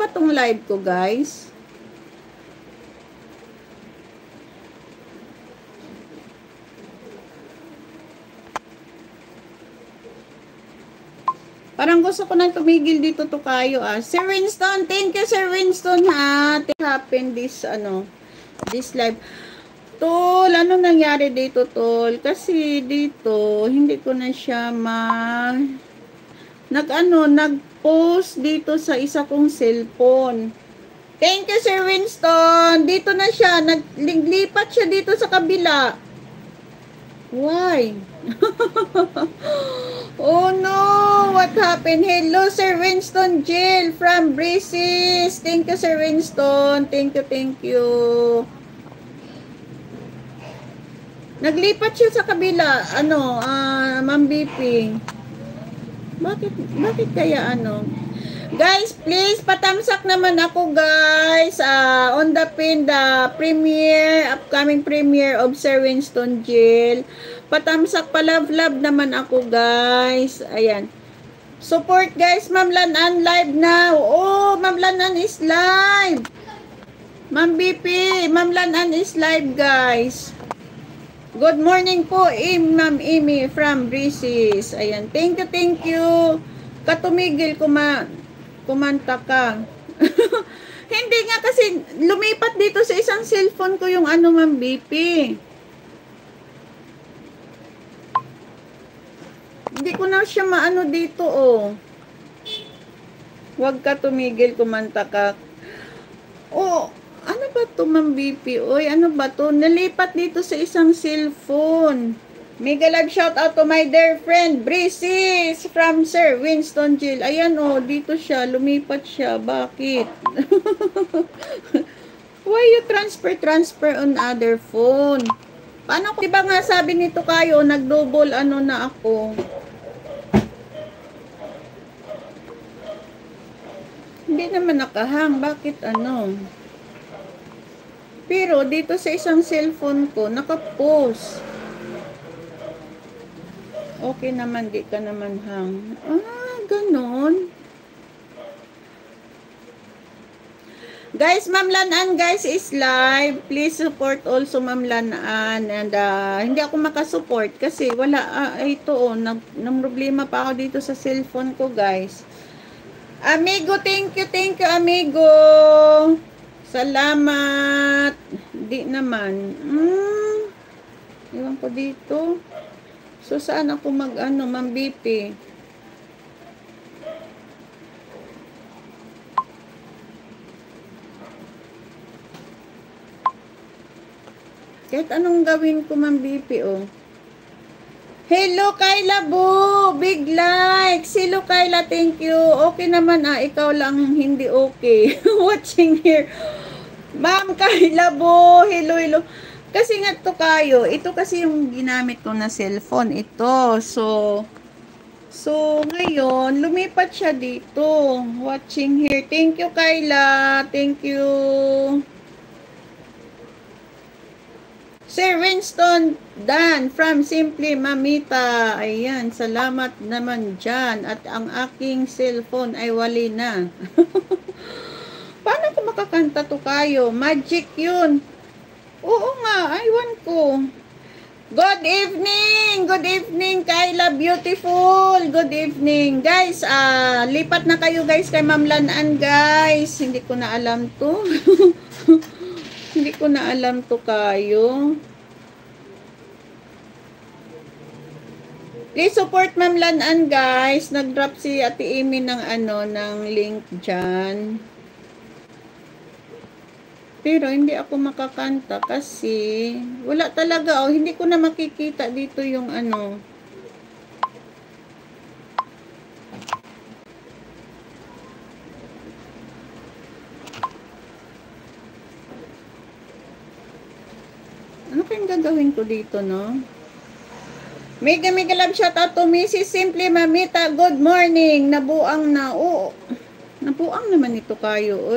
ba tong live ko, guys? Parang gusto ko nang tumigil dito to kayo Sir Winston, thank you Sir Winston ha. It happened this this live. Tol, ano nangyari dito tol? Kasi dito hindi ko na siya nag-post dito sa isa kong cellphone. Thank you Sir Winston. Dito na siya, naglipat siya dito sa kabila. Why? Oh no, what happened? Hello Sir Winston Jill from Breezes. Thank you Sir Winston. Thank you. Naglipat siya sa kabila. Ma'am BP. Bakit kaya Guys, please patamsak naman ako guys on the pin, the upcoming premiere of Sir Winston Jill. Patamsak pa, love naman ako guys. Ayan. Support guys, Ma'am Lanan live now. Oh, Ma'am Lanan is live. Ma'am BP, Ma'am Lanan is live guys. Good morning po, Ma'am Amy from Breezes. Ayan, thank you. Katumigil kumanta ka. Hindi nga kasi lumipat dito sa isang cellphone ko yung Ma'am BP. Hindi ko na siya maano dito Huwag ka tumigil kumanta ka. Ano ba to Ma'am BP? Oy, ano ba to? Nalipat dito sa isang cellphone. Mega live shout out to my dear friend Breezes from Sir Winston Jill. Ayan dito siya, lumipat siya. Bakit? Why you transfer on other phone? Paano ko? Diba nga sabi nito kayo, nag-double na ako. Hindi naman nakahang. Bakit Pero dito sa isang cellphone ko, naka-post. Okay naman, di ka naman hang. Ganon. Guys, Ma'am Lanan, guys, is live. Please support also Ma'am Lanan. And hindi ako makasupport kasi wala, nang problema pa ako dito sa cellphone ko, guys. Amigo, thank you, amigo. Salamat. Di naman. Iwan ko dito. So, saan ako Ma'am BP? Kahit anong gawin ko, Ma'am BP, Hello, Kayla Boo! Big likes! Hello, Kayla, thank you. Okay naman, ikaw lang hindi okay. Watching here. Ma'am Kayla Boo! Hello. Kasi nga to kayo, ito kasi yung ginamit ko na cellphone, ito. So ngayon, lumipat siya dito. Watching here. Thank you, Kayla. Thank you. Sir Winston Dan from Simply Mamita. Ayan, salamat naman dyan. At ang aking cellphone ay wali na. Paano ko makakanta to kayo? Magic yun. Oo nga, aywan ko. Good evening, Kayla Beautiful. Good evening. Guys, lipat na kayo guys kay Ma'am Lanan, guys. Hindi ko na alam to. Hindi ko na alam to kayo. Please support Ma'am Lanan, guys. Nag-drop si Ate Amy ng ng link dyan. Pero hindi ako makakanta kasi wala talaga hindi ko na makikita dito yung Ano kayang gagawin ko dito, no? Mega love shout out to Mrs. Simply Mamita. Good morning. Nabuang na. Nabuang naman ito kayo.